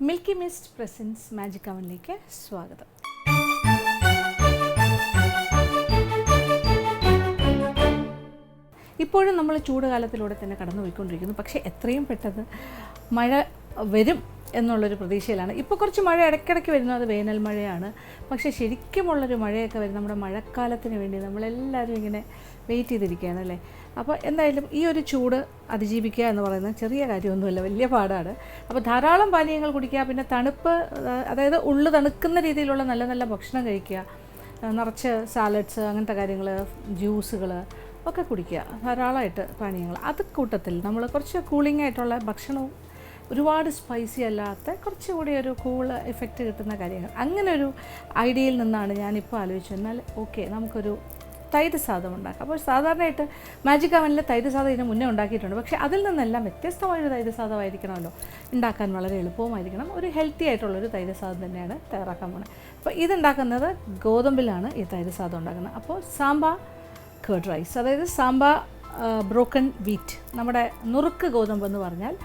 Milky mist presence magic അവനിലേക്ക് സ്വാഗതം. ഇപ്പോഴും നമ്മൾ ചൂടുകാലത്തിലൂടെ തന്നെ കടന്നു പോയിക്കൊണ്ടിരിക്കുന്നു. പക്ഷേ എത്രയും പെട്ടെന്ന് മഴ വരും എന്നുള്ളൊരു പ്രതീക്ഷയിലാണ്. ഇപ്പോൾ കുറച്ച് മഴ ഇടയ്ക്കിടയ്ക്ക് വരുന്നു, അത് വേനൽ മഴയാണ്. പക്ഷേ ശരിക്കുമുള്ളൊരു മഴയൊക്കെ വരും നമ്മുടെ മഴക്കാലത്തിന് വേണ്ടി നമ്മളെല്ലാവരും ഇങ്ങനെ വെയിറ്റ് ചെയ്തിരിക്കുകയാണ് അല്ലേ. അപ്പോൾ എന്തായാലും ഈ ഒരു ചൂട് അതിജീവിക്കുക എന്ന് പറയുന്നത് ചെറിയ കാര്യമൊന്നുമല്ല, വലിയ പാടാണ്. അപ്പോൾ ധാരാളം പാനീയങ്ങൾ കുടിക്കുക, പിന്നെ തണുപ്പ്, അതായത് ഉള്ളു തണുക്കുന്ന രീതിയിലുള്ള നല്ല നല്ല ഭക്ഷണം കഴിക്കുക, നിറച്ച് സാലഡ്സ് അങ്ങനത്തെ കാര്യങ്ങൾ, ജ്യൂസുകൾ ഒക്കെ കുടിക്കുക, ധാരാളമായിട്ട് പാനീയങ്ങൾ. അത് കൂട്ടത്തിൽ നമ്മൾ കുറച്ച് കൂളിംഗ് ആയിട്ടുള്ള ഭക്ഷണവും ഒരുപാട് സ്പൈസി അല്ലാത്ത കുറച്ചുകൂടി ഒരു കൂൾ എഫക്റ്റ് കിട്ടുന്ന കാര്യങ്ങൾ, അങ്ങനെ ഒരു ഐഡിയയിൽ നിന്നാണ് ഞാനിപ്പോൾ ആലോചിച്ചു. എന്നാൽ ഓക്കെ, നമുക്കൊരു തൈര് സാദം ഉണ്ടാക്കാം. അപ്പോൾ സാധാരണയായിട്ട് മാജിക് അവനിൽ തൈര് സാദം ഇതിന് മുന്നേ ഉണ്ടാക്കിയിട്ടുണ്ട്. പക്ഷേ അതിൽ നിന്നെല്ലാം വ്യത്യസ്തമായൊരു തൈര് സാദമായിരിക്കണമല്ലോ, ഉണ്ടാക്കാൻ വളരെ എളുപ്പവുമായിരിക്കണം. ഒരു ഹെൽത്തി ആയിട്ടുള്ളൊരു തൈര് സാദം തന്നെയാണ് തയ്യാറാക്കാൻ പോകുന്നത്. അപ്പോൾ ഇതുണ്ടാക്കുന്നത് ഗോതമ്പിലാണ് ഈ തൈര് സാദം ഉണ്ടാക്കുന്നത്. അപ്പോൾ സാമ്പാ കേർഡ് റൈസ്, അതായത് സാമ്പാ ബ്രോക്കൺ വീറ്റ്, നമ്മുടെ നുറുക്ക് ഗോതമ്പ് എന്ന് പറഞ്ഞാൽ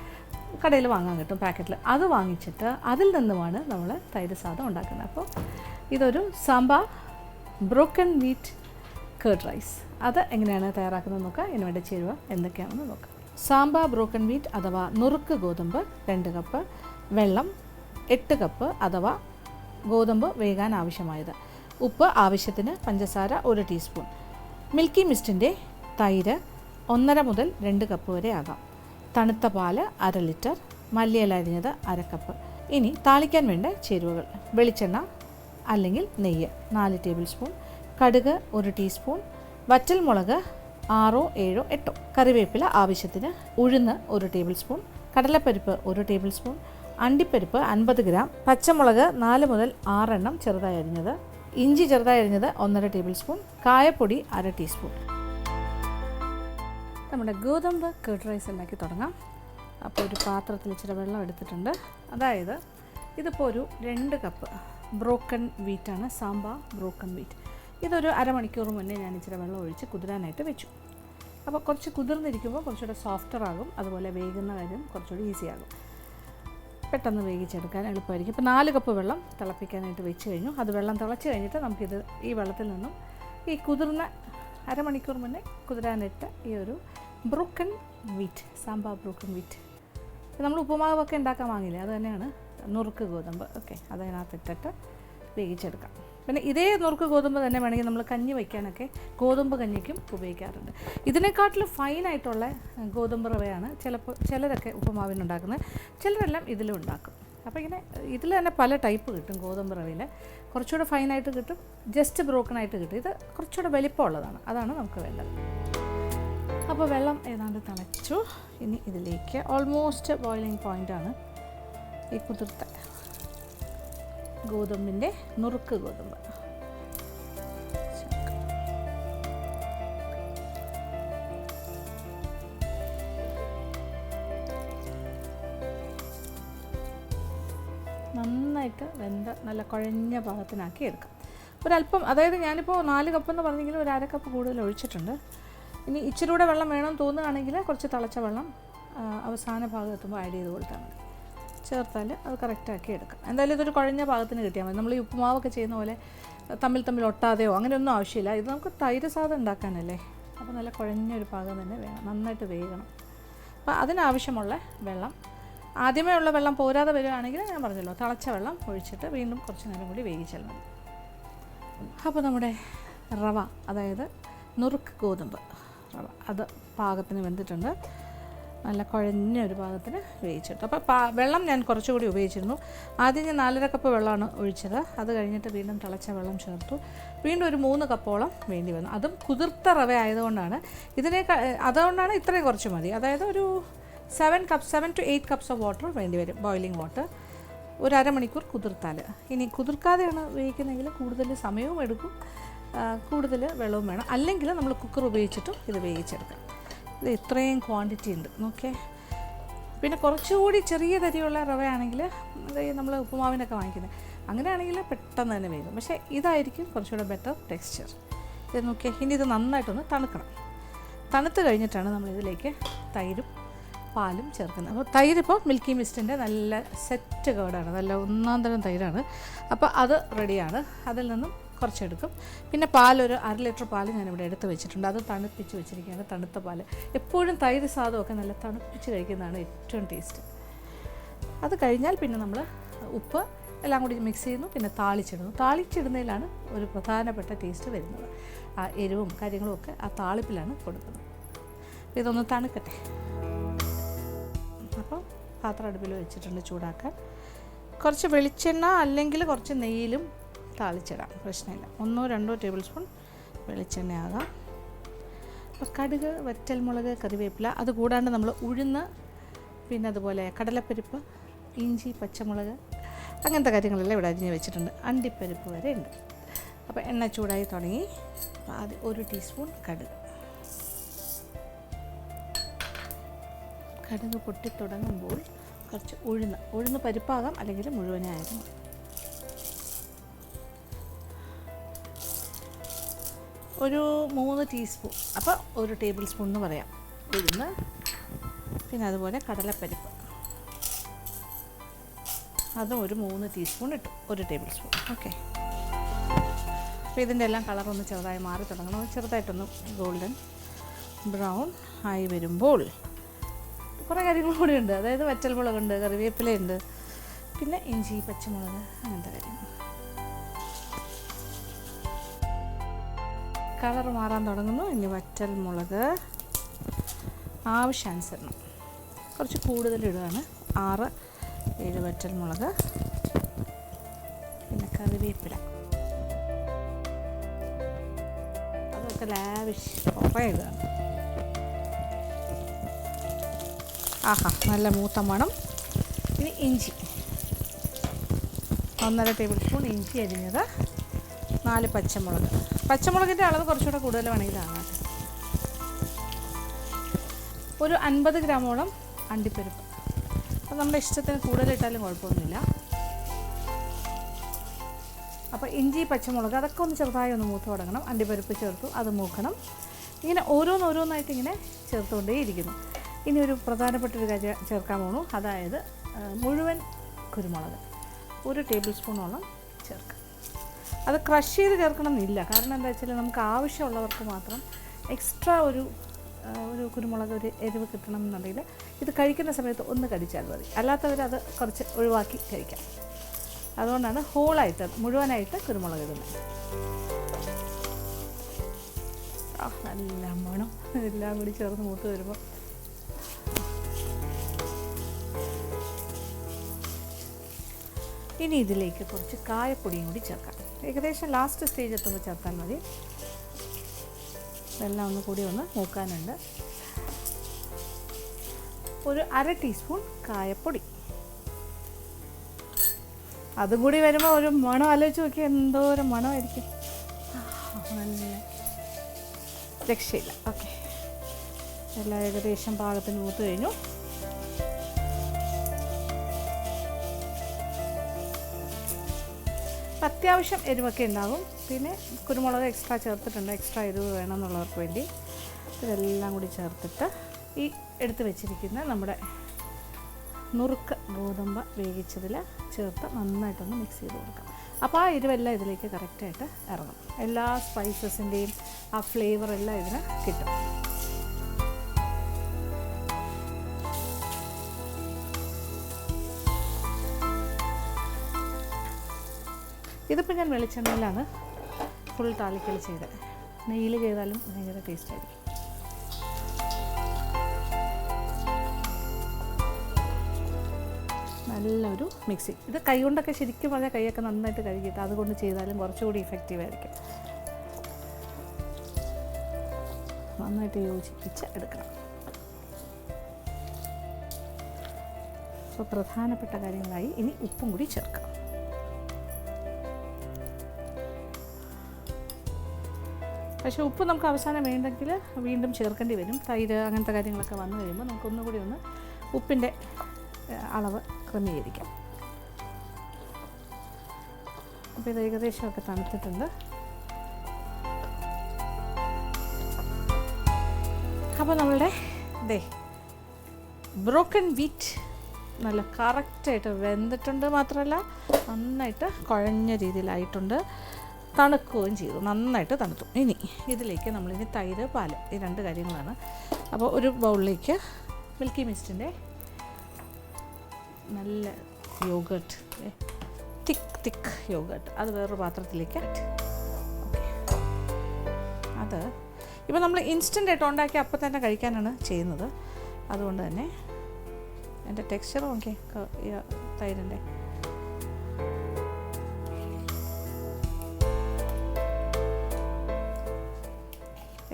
കടയിൽ വാങ്ങാൻ കിട്ടും പാക്കറ്റിൽ. അത് വാങ്ങിച്ചിട്ട് അതിൽ നിന്നുമാണ് നമ്മൾ തൈര് സാദം ഉണ്ടാക്കുന്നത്. അപ്പോൾ ഇതൊരു Samba broken wheat curd rice. അത് എങ്ങനെയാണ് തയ്യാറാക്കുന്നത് നോക്കാം. ഇതിന് വേണ്ടി ചേരുവ എന്തൊക്കെയാണെന്ന് നോക്കാം. സാമ്പാ ബ്രോക്കൺ വീറ്റ് അഥവാ നുറുക്ക് ഗോതമ്പ് 2 കപ്പ്, വെള്ളം 8 കപ്പ് അഥവാ ഗോതമ്പ് വേകാൻ ആവശ്യമായത്, ഉപ്പ് ആവശ്യത്തിന്, പഞ്ചസാര 1 ടീസ്പൂൺ, മിൽക്കി മിസ്റ്റിൻ്റെ തൈര് 1.5 മുതൽ 2 കപ്പ് വരെ ആകാം, തണുത്ത പാല് 1/2 ലിറ്റർ, മല്ലിയില അരിഞ്ഞത് 1/2 കപ്പ്. ഇനി താളിക്കാൻ വേണ്ട ചേരുവകൾ: വെളിച്ചെണ്ണ അല്ലെങ്കിൽ നെയ്യ് 4 ടേബിൾ സ്പൂൺ, കടുക് 1 ടീസ്പൂൺ, വറ്റൽമുളക് 6, 7, 8, കറിവേപ്പില ആവശ്യത്തിന്, ഉഴുന്ന് 1 ടേബിൾ സ്പൂൺ, കടലപ്പരിപ്പ് 1 ടേബിൾ സ്പൂൺ, അണ്ടിപ്പരിപ്പ് 50 ഗ്രാം, പച്ചമുളക് 4 മുതൽ 6 എണ്ണം ചെറുതായി അരിഞ്ഞത്, ഇഞ്ചി ചെറുതായി അരിഞ്ഞത് 1.5 ടേബിൾ സ്പൂൺ, കായപ്പൊടി 1/2 ടീസ്പൂൺ. നമ്മുടെ ഗോതമ്പ് കേർഡ് റൈസ് ഉണ്ടാക്കി തുടങ്ങാം. അപ്പോൾ ഒരു പാത്രത്തിൽ ഇച്ചിരി വെള്ളം എടുത്തിട്ടുണ്ട്. അതായത് ഇതിപ്പോൾ ഒരു 2 cup broken വീറ്റാണ്, Samba broken wheat. ഇതൊരു അരമണിക്കൂർ മുന്നേ ഞാൻ ഇച്ചിരി വെള്ളം ഒഴിച്ച് കുതിരാനായിട്ട് വെച്ചു. അപ്പോൾ കുറച്ച് കുതിർന്നിരിക്കുമ്പോൾ കുറച്ചുകൂടെ സോഫ്റ്റർ ആകും, അതുപോലെ വേകുന്ന കാര്യം കുറച്ചുകൂടി ഈസി ആകും, പെട്ടെന്ന് വേവിച്ചെടുക്കാൻ എളുപ്പമായിരിക്കും. ഇപ്പോൾ 4 കപ്പ് വെള്ളം തിളപ്പിക്കാനായിട്ട് വെച്ച് കഴിഞ്ഞു. അത് വെള്ളം തിളച്ച് കഴിഞ്ഞിട്ട് നമുക്കിത് ഈ വെള്ളത്തിൽ നിന്നും ഈ കുതിർന്ന അരമണിക്കൂർ മുന്നേ കുതിരാനിട്ട് ഈ ഒരു broken wheat, Samba broken wheat, നമ്മൾ ഉപ്പുമാവൊക്കെ ഉണ്ടാക്കാൻ വാങ്ങില്ലേ, അത് തന്നെയാണ് നുറുക്ക് ഗോതമ്പ്. ഓക്കെ, അതിനകത്തിട്ടിട്ട് വേവിച്ചെടുക്കാം. പിന്നെ ഇതേ നുറുക്ക് ഗോതമ്പ് തന്നെ വേണമെങ്കിൽ നമ്മൾ കഞ്ഞി വയ്ക്കാനൊക്കെ ഗോതമ്പ് കഞ്ഞിക്കും ഉപയോഗിക്കാറുണ്ട്. ഇതിനെക്കാട്ടിലും ഫൈനായിട്ടുള്ള ഗോതമ്പ് റവയാണ് ചിലരൊക്കെ ഉപ്പുമാവിനുണ്ടാക്കുന്നത്, ചിലരെല്ലാം ഇതിലും ഉണ്ടാക്കും. അപ്പോൾ ഇങ്ങനെ ഇതിൽ തന്നെ പല ടൈപ്പ് കിട്ടും. ഗോതമ്പ് റവയിൽ കുറച്ചുകൂടെ ഫൈനായിട്ട് കിട്ടും, ജസ്റ്റ് ബ്രോക്കൺ ആയിട്ട് കിട്ടും. ഇത് കുറച്ചുകൂടെ വലിപ്പമുള്ളതാണ്, അതാണ് നമുക്ക് വേണ്ടത്. അപ്പോൾ വെള്ളം ഏതാണ്ട് തിളച്ചു. ഇനി ഇതിലേക്ക് ഓൾമോസ്റ്റ് ബോയിലിംഗ് പോയിൻ്റാണ് ഈ കുതിർത്ത ഗോതമ്പിൻ്റെ നുറുക്ക് ഗോതമ്പ്. നന്നായിട്ട് നല്ല കുഴഞ്ഞ പാകത്തിനാക്കി എടുക്കാം. ഒരല്പം, അതായത് ഞാനിപ്പോൾ 4 കപ്പെന്ന് പറഞ്ഞെങ്കിലും ഒരു 1/2 കപ്പ് കൂടുതൽ ഒഴിച്ചിട്ടുണ്ട്. ഇനി ഇച്ചിരി കൂടെ വെള്ളം വേണം തോന്നുകയാണെങ്കിൽ കുറച്ച് തിളച്ച വെള്ളം അവസാന ഭാഗം എത്തുമ്പോൾ ആഡ് ചെയ്ത് കൊടുത്താൽ മതി. ചേർത്താൽ അത് കറക്റ്റാക്കി എടുക്കാം. എന്തായാലും ഇതൊരു കുഴഞ്ഞ പാകത്തിന് കിട്ടിയാൽ മതി. നമ്മൾ ഈ ഉപ്പുമാവൊക്കെ ചെയ്യുന്ന പോലെ തമ്മിൽ ഒട്ടാതെയോ അങ്ങനെയൊന്നും ആവശ്യമില്ല. ഇത് നമുക്ക് തൈര് സാദം ഉണ്ടാക്കാനല്ലേ, അപ്പോൾ നല്ല കുഴഞ്ഞൊരു പാകം തന്നെ വേണം, നന്നായിട്ട് വേകണം. അപ്പോൾ അതിനാവശ്യമുള്ള വെള്ളം, ആദ്യമേ ഉള്ള വെള്ളം പോരാതെ വരികയാണെങ്കിൽ ഞാൻ പറഞ്ഞല്ലോ തിളച്ച വെള്ളം ഒഴിച്ചിട്ട് വീണ്ടും കുറച്ച് നേരം കൂടി വേവിച്ചാൽ മതി. അപ്പോൾ നമ്മുടെ റവ, അതായത് നുറുക്ക് ഗോതമ്പ് റവ, അത് പാകത്തിന് വെന്തിട്ടുണ്ട്. നല്ല കുഴഞ്ഞൊരു പാകത്തിന് വേവിച്ചിട്ടു. അപ്പോൾ വെള്ളം ഞാൻ കുറച്ചുകൂടി ഉപയോഗിച്ചിരുന്നു. ആദ്യം ഞാൻ 4.5 കപ്പ് വെള്ളമാണ് ഒഴിച്ചത്. അത് കഴിഞ്ഞിട്ട് വീണ്ടും തിളച്ച വെള്ളം ചേർത്തു. വീണ്ടും ഒരു 3 കപ്പോളം വേണ്ടി വന്നു. അതും കുതിർത്ത റവ ആയതുകൊണ്ടാണ്. അതുകൊണ്ടാണ് ഇത്രയും കുറച്ച് മതി. അതായത് ഒരു 7 to 8 കപ്സ് ഓഫ് വാട്ടർ വേണ്ടി വരും, ബോയിലിംഗ് വാട്ടർ. ഒരു അരമണിക്കൂർ കുതിർത്താൽ. ഇനി കുതിർക്കാതെയാണ് വേവിക്കുന്നതെങ്കിൽ കൂടുതൽ സമയവും എടുക്കും, കൂടുതൽ വെള്ളവും വേണം. അല്ലെങ്കിൽ നമ്മൾ കുക്കർ ഉപയോഗിച്ചിട്ടും ഇത് വേവിച്ചെടുക്കാം. ഇത് ഇത്രയും ക്വാണ്ടിറ്റി ഉണ്ട് നോക്കിയേ. പിന്നെ കുറച്ചുകൂടി ചെറിയ തരിയുള്ള റവയാണെങ്കിൽ അതായത് നമ്മൾ ഉപ്പുമാവിനൊക്കെ വാങ്ങിക്കുന്നത്, അങ്ങനെയാണെങ്കിൽ പെട്ടെന്ന് തന്നെ വേകും. പക്ഷേ ഇതായിരിക്കും കുറച്ചുകൂടെ ബെറ്റർ ടെക്സ്ചർ. ഇത് നോക്കിയാൽ ഇനി ഇത് നന്നായിട്ടൊന്ന് തണുക്കണം. തണുത്ത് കഴിഞ്ഞിട്ടാണ് നമ്മളിതിലേക്ക് തൈരും പാലും ചേർക്കുന്നത്. അപ്പോൾ തൈര് ഇപ്പോൾ മിൽക്കി മിസ്റ്റിൻ്റെ നല്ല സെറ്റ് കേടാണ്, നല്ല ഒന്നാം തരം തൈരാണ്. അപ്പോൾ അത് റെഡിയാണ്. അതിൽ നിന്നും കുറച്ചെടുക്കും. പിന്നെ പാലൊരു 1/2 ലിറ്റർ പാൽ ഞാനിവിടെ എടുത്ത് വെച്ചിട്ടുണ്ട്. അത് തണുപ്പിച്ച് വെച്ചിരിക്കുകയാണ്, തണുത്ത പാൽ. എപ്പോഴും തൈര് സാധമൊക്കെ നല്ല തണുപ്പിച്ച് കഴിക്കുന്നതാണ് ഏറ്റവും ടേസ്റ്റ്. അത് കഴിഞ്ഞാൽ പിന്നെ നമ്മൾ ഉപ്പ് എല്ലാം കൂടി മിക്സ് ചെയ്യുന്നു, പിന്നെ താളിച്ചിടുന്നു. താളിച്ചിടുന്നതിലാണ് ഒരു പ്രധാനപ്പെട്ട ടേസ്റ്റ് വരുന്നത്. ആ എരിവും കാര്യങ്ങളും ഒക്കെ ആ താളിപ്പിലാണ് കൊടുക്കുന്നത്. ഇതൊന്ന് തണുക്കട്ടെ. അപ്പോൾ പാത്രം അടുപ്പിൽ വെച്ചിട്ടുണ്ട് ചൂടാക്കാൻ. കുറച്ച് വെളിച്ചെണ്ണ അല്ലെങ്കിൽ കുറച്ച് നെയ്യിലും താളിച്ചിടാം, പ്രശ്നമില്ല. 1-2 ടേബിൾ സ്പൂൺ വെളിച്ചെണ്ണയാകാം. അപ്പോൾ കടുക്, വറ്റൽമുളക്, കറിവേപ്പില, അത് കൂടാണ്ട് നമ്മൾ ഉഴുന്ന്, പിന്നെ അതുപോലെ കടലപ്പരിപ്പ്, ഇഞ്ചി, പച്ചമുളക്, അങ്ങനത്തെ കാര്യങ്ങളെല്ലാം ഇവിടെ അരിഞ്ഞ് വെച്ചിട്ടുണ്ട്. അണ്ടിപ്പരിപ്പ് വരെ ഉണ്ട്. അപ്പോൾ എണ്ണ ചൂടായി തുടങ്ങി. ആദ്യം 1 ടീസ്പൂൺ കടുക്. കടുക് പൊട്ടിത്തുടങ്ങുമ്പോൾ കുറച്ച് ഉഴുന്ന് പരിപ്പാകാം, അല്ലെങ്കിൽ മുഴുവനായാലും. ഒരു 3 ടീസ്പൂൺ, അപ്പോൾ 1 ടേബിൾ സ്പൂൺ എന്ന് പറയാം ഉഴുന്ന്. പിന്നെ അതുപോലെ കടലപ്പരിപ്പ്, അതും ഒരു 3 ടീസ്പൂൺ ഇട്ടു, 1 ടേബിൾ സ്പൂൺ. ഓക്കെ. അപ്പോൾ ഇതിൻ്റെ എല്ലാം കളറൊന്ന് ചെറുതായി മാറി തുടങ്ങണം. ചെറുതായിട്ടൊന്ന് ഗോൾഡൻ ബ്രൗൺ ആയി വരുമ്പോൾ കുറേ കാര്യങ്ങൾ കൂടി ഉണ്ട്. അതായത് വറ്റൽമുളകുണ്ട്, കറിവേപ്പിലയുണ്ട്, പിന്നെ ഇഞ്ചി, പച്ചമുളക്, അങ്ങനത്തെ കാര്യങ്ങൾ. കളർ മാറാൻ തുടങ്ങുന്നു. ഇനി വറ്റൽമുളക് ആവശ്യാനുസരണം കുറച്ച് കൂടുതലിടുകയാണ്. 6-7 വറ്റൽമുളക്. പിന്നെ കറിവേപ്പില, അതൊക്കെ ലാവിഷ് കുറേ ഇടുകയാണ്. ആഹാ, നല്ല മൂത്ത മണം. ഇനി ഇഞ്ചി, 1.5 ടേബിൾ സ്പൂൺ ഇഞ്ചി അരിഞ്ഞത്. 4 പച്ചമുളക്. പച്ചമുളകിൻ്റെ അളവ് കുറച്ചുകൂടെ കൂടുതൽ വേണമെങ്കിൽ ആകാം. ഒരു 50 ഗ്രാമോളം അണ്ടിപ്പരിപ്പ്. അപ്പോൾ നമ്മുടെ ഇഷ്ടത്തിന് കൂടുതലിട്ടാലും കുഴപ്പമൊന്നുമില്ല. അപ്പോൾ ഇഞ്ചി, പച്ചമുളക് അതൊക്കെ ഒന്ന് ചെറുതായി ഒന്ന് മൂത്ത് തുടങ്ങണം. അണ്ടിപ്പരിപ്പ് ചേർത്തു, അത് മൂക്കണം. ഇങ്ങനെ ഓരോന്നായിട്ട് ഇങ്ങനെ ചേർത്തുകൊണ്ടേയിരിക്കുന്നു. ഇനി ഒരു പ്രധാനപ്പെട്ടൊരു കാര്യം ചേർക്കാൻ പോകുന്നു. അതായത് മുഴുവൻ കുരുമുളക് 1 ടേബിൾ സ്പൂണോളം ചേർക്കാം. അത് ക്രഷ് ചെയ്ത് ചേർക്കണം എന്നില്ല. കാരണം എന്താ വെച്ചാൽ നമുക്ക് ആവശ്യമുള്ളവർക്ക് മാത്രം എക്സ്ട്രാ ഒരു കുരുമുളക്, ഒരു എരിവ് കിട്ടണം എന്നുണ്ടെങ്കിൽ ഇത് കഴിക്കുന്ന സമയത്ത് ഒന്ന് കടിച്ചാൽ മതി. അല്ലാത്തവരത് കുറച്ച് ഒഴിവാക്കി കഴിക്കാം. അതുകൊണ്ടാണ് ഹോളായിട്ട്, മുഴുവനായിട്ട് കുരുമുളക് ഇടുന്നത്. നല്ല മണം. എല്ലാം കൂടി ചേർന്ന് മൂത്ത് വരുമ്പോൾ ഇനി ഇതിലേക്ക് കുറച്ച് കായപ്പൊടിയും കൂടി ചേർക്കാം. ഏകദേശം ലാസ്റ്റ് സ്റ്റേജ് എത്തുമ്പോൾ ചേർത്താൽ മതി. ഇതെല്ലാം ഒന്ന് കൂടി ഒന്ന് മൂക്കാനുണ്ട്. ഒരു 1/2 ടീസ്പൂൺ കായപ്പൊടി. അതും കൂടി വരുമ്പോൾ ഒരു മണം ആലോചിച്ച് നോക്കിയാൽ എന്തോരം മണമായിരിക്കും. നല്ല രക്ഷയില്ല. ഓക്കെ, എല്ലാം ഏകദേശം പാകത്തിന് മൂത്ത് കഴിഞ്ഞു. അത്യാവശ്യം എരിവൊക്കെ ഉണ്ടാകും. പിന്നെ കുരുമുളക് എക്സ്ട്രാ ചേർത്തിട്ടുണ്ട്, എക്സ്ട്രാ എരിവ് വേണമെന്നുള്ളവർക്ക് വേണ്ടി. ഇതെല്ലാം കൂടി ചേർത്തിട്ട് ഈ എടുത്ത് വെച്ചിരിക്കുന്ന നമ്മുടെ നുറുക്ക് ഗോതമ്പ് വേവിച്ചതിൽ ചേർത്ത് നന്നായിട്ടൊന്ന് മിക്സ് ചെയ്ത് കൊടുക്കാം. അപ്പോൾ ആ എരിവെല്ലാം ഇതിലേക്ക് കറക്റ്റായിട്ട് ഇറങ്ങും. എല്ലാ സ്പൈസസിൻ്റെയും ആ ഫ്ലേവറെല്ലാം ഇതിന് കിട്ടും. ഇതിപ്പോൾ ഞാൻ വെളിച്ചെണ്ണയിലാണ് ഫുൾ താളിക്കൽ ചെയ്തത്. നെയ്യിൽ ചെയ്താലും ഭയങ്കര ടേസ്റ്റായിരിക്കും. നല്ലൊരു മിക്സി. ഇത് കൈ കൊണ്ടൊക്കെ ശരിക്കും പറഞ്ഞാൽ കൈയൊക്കെ നന്നായിട്ട് കഴുകിയിട്ട് അതുകൊണ്ട് ചെയ്താലും കുറച്ചുകൂടി ഇഫക്റ്റീവായിരിക്കും. നന്നായിട്ട് യോജിപ്പിച്ച് എടുക്കണം. അപ്പോൾ പ്രധാനപ്പെട്ട കാര്യങ്ങളായി ഇനി ഉപ്പും കൂടി ചേർക്കാം. പക്ഷേ ഉപ്പ് നമുക്ക് അവസാനം വേണ്ടെങ്കിൽ വീണ്ടും ചേർക്കേണ്ടി വരും. തൈര് അങ്ങനത്തെ കാര്യങ്ങളൊക്കെ വന്നു കഴിയുമ്പോൾ നമുക്കൊന്നുകൂടി ഒന്ന് ഉപ്പിൻ്റെ അളവ് ക്രമീകരിക്കാം. അപ്പോൾ ഇത് ഏകദേശമൊക്കെ തണുത്തിട്ടുണ്ട്. അപ്പോൾ നമ്മളുടെ ബ്രോക്കൺ വീറ്റ് നല്ല കറക്റ്റായിട്ട് വെന്തിട്ടുണ്ട്, മാത്രമല്ല നന്നായിട്ട് കുഴഞ്ഞ രീതിയിലായിട്ടുണ്ട്. തണുക്കുകയും ചെയ്തു, നന്നായിട്ട് തണുത്തു. ഇനി ഇതിലേക്ക് നമ്മളിനി തൈര്, പാല്, ഈ 2 കാര്യങ്ങളാണ്. അപ്പോൾ ഒരു ബൗളിലേക്ക് മിൽക്കി മിസ്റ്റിൻ്റെ നല്ല യോഗട്ട്, തിക്ക് യോഗട്ട്, അത് വേറൊരു പാത്രത്തിലേക്ക്. അത് ഇപ്പോൾ നമ്മൾ ഇൻസ്റ്റൻ്റായിട്ട് ഉണ്ടാക്കി അപ്പം തന്നെ കഴിക്കാനാണ് ചെയ്യുന്നത്. അതുകൊണ്ട് തന്നെ എൻ്റെ ടെക്സ്ചർ നോക്കിയേ തൈരിൻ്റെ.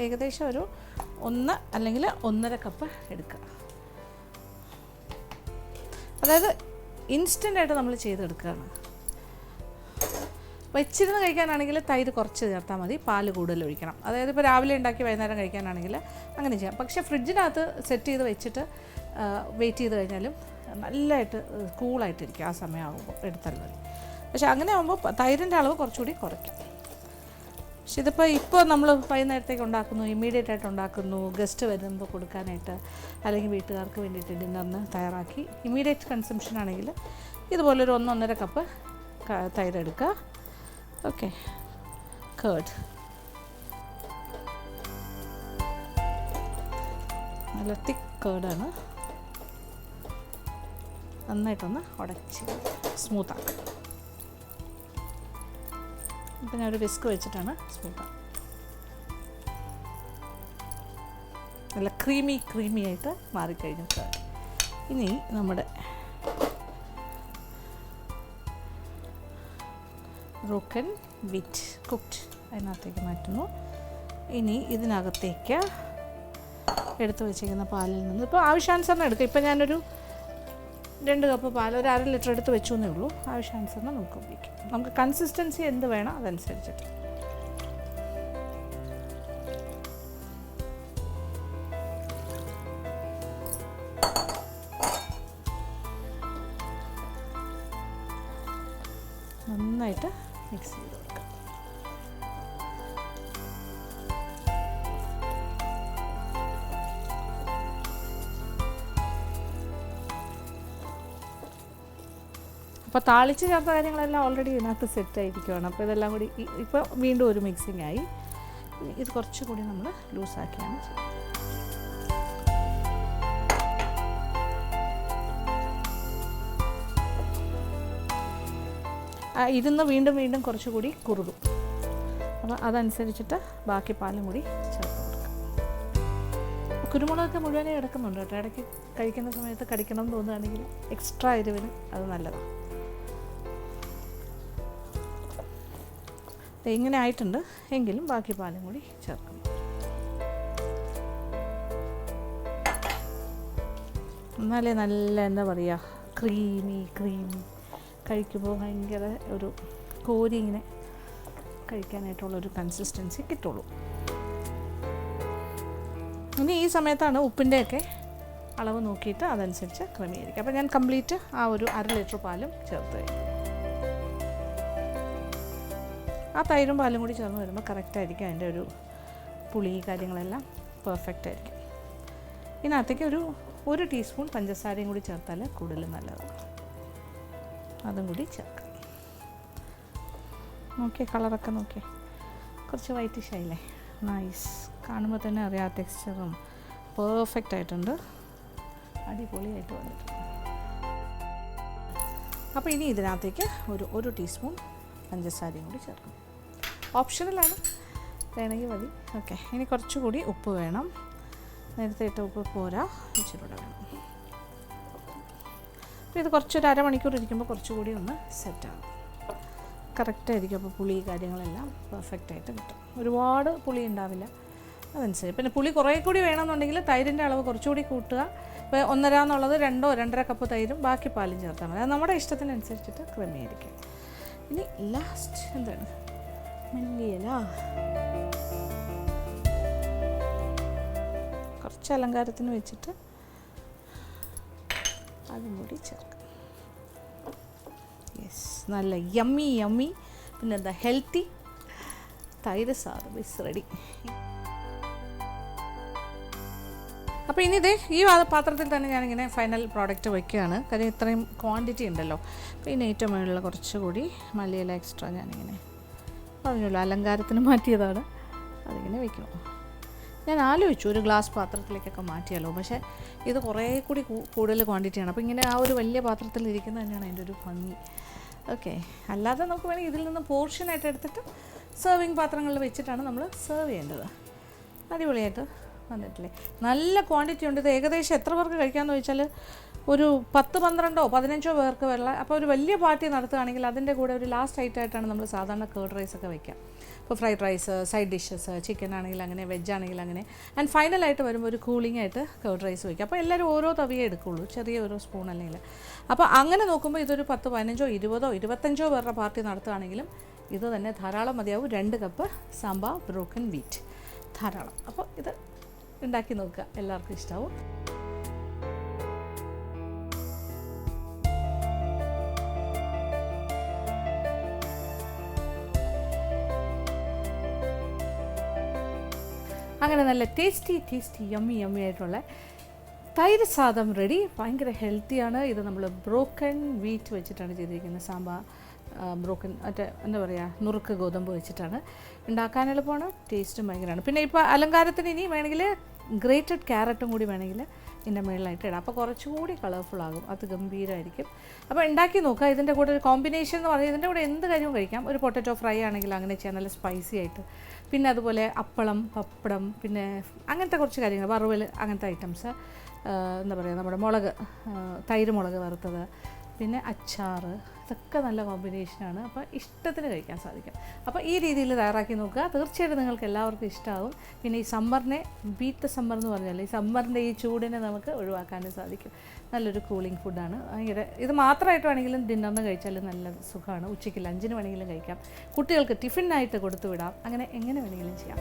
ഏകദേശം ഒരു 1 അല്ലെങ്കിൽ 1.5 കപ്പ് എടുക്കുക. അതായത് ഇൻസ്റ്റൻ്റായിട്ട് നമ്മൾ ചെയ്തെടുക്കുകയാണ്. വെച്ചിരുന്ന് കഴിക്കാനാണെങ്കിൽ തൈര് കുറച്ച് ചേർത്താൽ മതി, പാല് കൂടുതൽ ഒഴിക്കണം. അതായത് ഇപ്പോൾ രാവിലെ ഉണ്ടാക്കി വൈകുന്നേരം കഴിക്കാനാണെങ്കിൽ അങ്ങനെ ചെയ്യാം. പക്ഷേ ഫ്രിഡ്ജിനകത്ത് സെറ്റ് ചെയ്ത് വെച്ചിട്ട് വെയിറ്റ് ചെയ്ത് കഴിഞ്ഞാലും നല്ലതായിട്ട് കൂളായിട്ടിരിക്കും. ആ സമയമാകുമ്പോൾ എടുത്താൽ മതി. പക്ഷേ അങ്ങനെ ആകുമ്പോൾ തൈരിൻ്റെ അളവ് കുറച്ചുകൂടി കുറയ്ക്കും. പക്ഷെ ഇപ്പോൾ നമ്മൾ വൈകുന്നേരത്തേക്ക് ഉണ്ടാക്കുന്നു, ഇമ്മീഡിയറ്റ് ആയിട്ട് ഉണ്ടാക്കുന്നു, ഗസ്റ്റ് വരുമ്പോൾ കൊടുക്കാനായിട്ട്, അല്ലെങ്കിൽ വീട്ടുകാർക്ക് വേണ്ടിയിട്ട് ഡിന്നറിന് തയ്യാറാക്കി ഇമ്മീഡിയറ്റ് കൺസംഷൻ ആണെങ്കിൽ ഇതുപോലൊരു 1-1.5 കപ്പ് തൈര് എടുക്കുക. ഓക്കെ, കേർഡ് നല്ല തിക്ക് കേർഡാണ്. നന്നായിട്ടൊന്ന് ഉടച്ച് സ്മൂത്താക്കുക. ഇപ്പം ഞാനൊരു വിസ്ക് വെച്ചിട്ടാണ് സ്മൂത്താക്കുക. നല്ല ക്രീമി ആയിട്ട് മാറിക്കഴിഞ്ഞു കേർഡ്. ഇനി നമ്മുടെ ബ്രോക്കൺ വീറ്റ് കുക്ക്ഡ് അതിനകത്തേക്ക് മാറ്റുന്നു. ഇനി ഇതിനകത്തേക്ക് എടുത്ത് വെച്ചിരിക്കുന്ന പാലിൽ നിന്ന് ഇപ്പോൾ ആവശ്യാനുസരണം എടുക്കുക. ഇപ്പോൾ ഞാനൊരു 2 കപ്പ് പാൽ, ഒരു 1/2 ലിറ്റർ എടുത്ത് വെച്ചു എന്നേ ഉള്ളൂ. ആവശ്യാനുസരണം നമുക്ക് ഉപയോഗിക്കാം. നമുക്ക് കൺസിസ്റ്റൻസി എന്ത് വേണം അതനുസരിച്ചിട്ട്. നന്നായിട്ട് മിക്സ് ചെയ്ത് കൊടുക്കാം. അപ്പോൾ താളിച്ച് ചേർത്ത കാര്യങ്ങളെല്ലാം ഓൾറെഡി ഇതിനകത്ത് സെറ്റായിരിക്കുകയാണ്. അപ്പോൾ ഇതെല്ലാം കൂടി ഇപ്പോൾ വീണ്ടും ഒരു മിക്സിംഗ് ആയി. ഇത് കുറച്ചുകൂടി നമ്മൾ ലൂസാക്കിയാണ് ചെയ്യുന്നത്. ഇരുന്ന് വീണ്ടും കുറച്ചുകൂടി കുറുകും. അപ്പോൾ അതനുസരിച്ചിട്ട് ബാക്കി പാലും കൂടി ചേർത്ത് കൊടുക്കാം. കുരുമുളകൊക്കെ മുഴുവനേ കിടക്കുന്നുണ്ട് കേട്ടോ. ഇടയ്ക്ക് കഴിക്കുന്ന സമയത്ത് കടിക്കണം എന്ന് തോന്നുകയാണെങ്കിൽ എക്സ്ട്രാ എരിവിന് അത് നല്ലതാണ്. ഇങ്ങനെ ആയിട്ടുണ്ട് എങ്കിലും ബാക്കി പാലും കൂടി ചേർക്കണം. എന്നാലേ നല്ല എന്താ പറയുക ക്രീമി കഴിക്കുമ്പോൾ ഭയങ്കര ഒരു കോരി ഇങ്ങനെ കഴിക്കാനായിട്ടുള്ളൊരു കൺസിസ്റ്റൻസി കിട്ടുള്ളൂ. ഇനി ഈ സമയത്താണ് ഉപ്പിൻ്റെയൊക്കെ അളവ് നോക്കിയിട്ട് അതനുസരിച്ച് ക്രമീകരിക്കുക. അപ്പോൾ ഞാൻ കംപ്ലീറ്റ് ആ ഒരു 1/2 ലിറ്റർ പാലും ചേർത്ത് കഴിഞ്ഞു. ആ തൈരും പാലും കൂടി ചേർന്ന് വരുമ്പോൾ കറക്റ്റായിരിക്കും. അതിൻ്റെ ഒരു പുളി കാര്യങ്ങളെല്ലാം പെർഫെക്റ്റ് ആയിരിക്കും. ഇതിനകത്തേക്ക് ഒരു ടീസ്പൂൺ പഞ്ചസാരയും കൂടി ചേർത്താൽ കൂടുതൽ നല്ലതാണ്. അതും കൂടി ചേർക്കാം. നോക്കിയേ, കളറൊക്കെ നോക്കിയേ, കുറച്ച് വൈറ്റിഷ് ആയില്ലേ, നൈസ്. കാണുമ്പോൾ തന്നെ അറിയാം ടെക്സ്ചറും പെർഫെക്റ്റ് ആയിട്ടുണ്ട്, അടിപൊളിയായിട്ട് വന്നിട്ടുണ്ട്. അപ്പോൾ ഇനി ഇതിനകത്തേക്ക് ഒരു ടീസ്പൂൺ പഞ്ചസാരയും കൂടി ചേർക്കണം. ഓപ്ഷണലാണ്, വേണമെങ്കിൽ മതി. ഓക്കെ, ഇനി കുറച്ചുകൂടി ഉപ്പ് വേണം. നേരത്തെ ഇട്ട ഉപ്പ് പോരാ, ഇച്ചിരൂടെ വേണം. അപ്പോൾ ഇത് കുറച്ചൊരു 1/2 മണിക്കൂർ ഇരിക്കുമ്പോൾ കുറച്ചുകൂടി ഒന്ന് സെറ്റാകും, കറക്റ്റായിരിക്കും. അപ്പോൾ പുളി കാര്യങ്ങളെല്ലാം പെർഫെക്റ്റായിട്ട് കിട്ടും. ഒരുപാട് പുളി ഉണ്ടാവില്ല, അതനുസരിച്ച്. പിന്നെ പുളി കുറേ കൂടി വേണമെന്നുണ്ടെങ്കിൽ തൈരിൻ്റെ അളവ് കുറച്ചുകൂടി കൂട്ടുക. ഇപ്പോൾ 1.5 എന്നുള്ളത് 2-2.5 കപ്പ് തൈരും ബാക്കി പാലും ചേർത്താൽ മതി. അത് നമ്മുടെ ഇഷ്ടത്തിനനുസരിച്ചിട്ട് ക്രമീകരിക്കുക. ഇനി ലാസ്റ്റ് എന്താണ്, മല്ലിയില കുറച്ച് അലങ്കാരത്തിന് വെച്ചിട്ട് അതും കൂടി ചേർക്കാം. യെസ്, നല്ല യമ്മി പിന്നെന്താ ഹെൽത്തി തൈര് സർവീസ് റെഡി. അപ്പോൾ അപ്പോൾ ഇനി ഇതേ ഈ പാത്രത്തിൽ തന്നെ ഞാനിങ്ങനെ ഫൈനൽ പ്രോഡക്റ്റ് വയ്ക്കുകയാണ്. കാര്യം ഇത്രയും ക്വാണ്ടിറ്റി ഉണ്ടല്ലോ. അപ്പോൾ ഇനി ഏറ്റവും മുകളിൽ കുറച്ചുകൂടി മല്ലിയില എക്സ്ട്രാ ഞാനിങ്ങനെ പറഞ്ഞല്ലോ, അലങ്കാരത്തിന് മാറ്റിയതാണ്, അതിങ്ങനെ വയ്ക്കണം. ഞാൻ ആലോചിച്ചു ഒരു ഗ്ലാസ് പാത്രത്തിലേക്കൊക്കെ മാറ്റിയാലോ, പക്ഷേ ഇത് കുറേ കൂടി കൂടുതൽ ക്വാണ്ടിറ്റിയാണ്. അപ്പോൾ ഇങ്ങനെ ആ ഒരു വലിയ പാത്രത്തിൽ ഇരിക്കുന്നത് തന്നെയാണ് അതിൻ്റെ ഒരു ഭംഗി. ഓക്കെ, അല്ലാതെ നമുക്ക് വേണമെങ്കിൽ ഇതിൽ നിന്ന് പോർഷനായിട്ട് എടുത്തിട്ട് സെർവിങ് പാത്രങ്ങളിൽ വെച്ചിട്ടാണ് നമ്മൾ സെർവ് ചെയ്യേണ്ടത്. അടിപൊളിയായിട്ട് വന്നിട്ടില്ലേ, നല്ല ക്വാണ്ടിറ്റി ഉണ്ട്. ഇത് ഏകദേശം എത്ര പേർക്ക് കഴിക്കാമെന്ന് ചോദിച്ചാൽ ഒരു 10, 12, 15 പേർക്ക് വരില്ല. അപ്പോൾ ഒരു വലിയ പാർട്ടി നടത്തുകയാണെങ്കിൽ അതിൻ്റെ കൂടെ ഒരു ലാസ്റ്റ് ഐറ്റമായിട്ടാണ് നമ്മൾ സാധാരണ കേർഡ് റൈസൊക്കെ വയ്ക്കുക. ഇപ്പോൾ fried rice, side dishes, chicken ആണെങ്കിൽ അങ്ങനെ, വെജ് ആണെങ്കിൽ അങ്ങനെ, ആൻഡ് ഫൈനലായിട്ട് വരുമ്പോൾ ഒരു കൂളിംഗ് ആയിട്ട് കേർഡ് റൈസ് വയ്ക്കുക. അപ്പോൾ എല്ലാവരും ഓരോ തവിയേ എടുക്കുകയുള്ളൂ, ചെറിയ ഓരോ സ്പൂൺ അല്ലെങ്കിൽ. അപ്പോൾ അങ്ങനെ നോക്കുമ്പോൾ ഇതൊരു 10, 15, 20, 25 പേരുടെ പാർട്ടി നടത്തുകയാണെങ്കിലും ഇത് തന്നെ ധാരാളം മതിയാവും. 2 കപ്പ് സാമ്പാർ ബ്രോക്കൺ വീറ്റ് ധാരാളം. അപ്പോൾ ഇത് ഉണ്ടാക്കി നോക്കുക, എല്ലാവർക്കും ഇഷ്ടമാവും. അങ്ങനെ നല്ല ടേസ്റ്റി യമ്മി ആയിട്ടുള്ള തൈര് സാദം റെഡി. ഭയങ്കര ഹെൽത്തിയാണ്. ഇത് നമ്മൾ ബ്രോക്കൺ വീറ്റ് വെച്ചിട്ടാണ് ചെയ്തിരിക്കുന്നത്. സാമ്പാർ ബ്രോക്കൺ എന്താ പറയുക, നുറുക്ക് ഗോതമ്പ് വെച്ചിട്ടാണ്. ഉണ്ടാക്കാൻ എളുപ്പമാണ്, ടേസ്റ്റും ഭയങ്കരമാണ്. പിന്നെ ഇപ്പോൾ അലങ്കാരത്തിന് ഇനി വേണമെങ്കിൽ ഗ്രേറ്റഡ് ക്യാരറ്റും കൂടി വേണമെങ്കിൽ ഇതിൻ്റെ മുകളിലായിട്ട് ഇടാം. അപ്പോൾ കുറച്ചുകൂടി കളർഫുൾ ആകും, അത് ഗംഭീരമായിരിക്കും. അപ്പോൾ ഉണ്ടാക്കി നോക്കുക. ഇതിൻ്റെ കൂടെ ഒരു കോമ്പിനേഷൻ എന്ന് പറഞ്ഞാൽ ഇതിൻ്റെ കൂടെ എന്ത് കാര്യവും കഴിക്കാം. ഒരു പൊട്ടറ്റോ ഫ്രൈ ആണെങ്കിൽ അങ്ങനെ ചെയ്യാൻ, നല്ല സ്പൈസി ആയിട്ട്. പിന്നെ അതുപോലെ അപ്പളം, പപ്പടം, പിന്നെ അങ്ങനത്തെ കുറച്ച് കാര്യങ്ങൾ, വറുവൽ, അങ്ങനത്തെ ഐറ്റംസ്. എന്താ പറയുക, നമ്മുടെ മുളക്, തൈര് മുളക് വറുത്തത്, പിന്നെ അച്ചാർ, ഇതൊക്കെ നല്ല കോമ്പിനേഷനാണ്. അപ്പോൾ ഇഷ്ടത്തിന് കഴിക്കാൻ സാധിക്കും. അപ്പോൾ ഈ രീതിയിൽ തയ്യാറാക്കി നോക്കുക, തീർച്ചയായിട്ടും നിങ്ങൾക്ക് എല്ലാവർക്കും ഇഷ്ടമാകും. പിന്നെ ഈ സമ്മറിനെ ബീറ്റ് ദ സമ്മർ എന്ന് പറഞ്ഞാൽ ഈ സമ്മറിൻ്റെ ഈ ചൂടിനെ നമുക്ക് ഒഴിവാക്കാനും സാധിക്കും. നല്ലൊരു കൂളിംഗ് ഫുഡാണ്. ഭയങ്കര ഇത് മാത്രമായിട്ട് വേണമെങ്കിലും ഡിന്നറിന് കഴിച്ചാലും നല്ല സുഖമാണ്. ഉച്ചയ്ക്ക് ലഞ്ചിന് വേണമെങ്കിലും കഴിക്കാം, കുട്ടികൾക്ക് ടിഫിനായിട്ട് കൊടുത്തു വിടാം, അങ്ങനെ എങ്ങനെ വേണമെങ്കിലും ചെയ്യാം.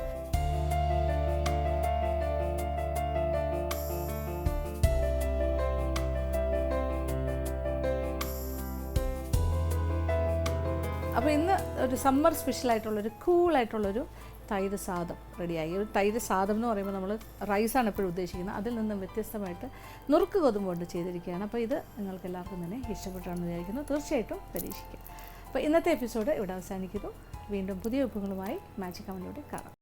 അപ്പോൾ ഇന്ന് ഒരു സമ്മർ സ്പെഷ്യലായിട്ടുള്ളൊരു കൂളായിട്ടുള്ളൊരു തൈര് സാദം റെഡിയായി. ഒരു തൈര് സാദം എന്ന് പറയുമ്പോൾ നമ്മൾ റൈസാണ് എപ്പോഴും ഉദ്ദേശിക്കുന്നത്. അതിൽ നിന്നും വ്യത്യസ്തമായിട്ട് നുറുക്ക് ഗോതമ്പ് കൊണ്ട് ചെയ്തിരിക്കുകയാണ്. അപ്പോൾ ഇത് നിങ്ങൾക്ക് എല്ലാവർക്കും തന്നെ ഇഷ്ടപ്പെട്ടാണെന്ന് വിചാരിക്കുന്നു. തീർച്ചയായിട്ടും പരീക്ഷിക്കുക. അപ്പോൾ ഇന്നത്തെ എപ്പിസോഡ് ഇവിടെ അവസാനിക്കുന്നു. വീണ്ടും പുതിയ വിഭവങ്ങളുമായി മാജിക് കമന്റിലൂടെ കാണാം.